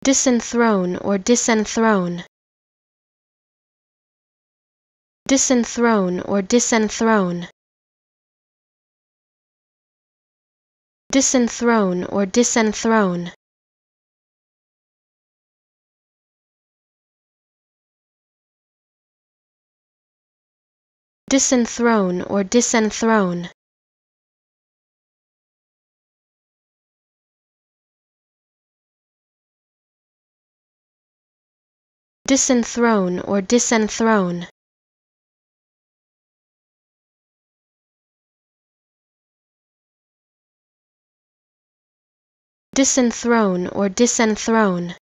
Disenthrone or disenthrone. Disenthrone or disenthrone. Disenthrone or disenthrone. Disenthrone or disenthrone. Disenthrone or disenthrone. Disenthrone or disenthrone.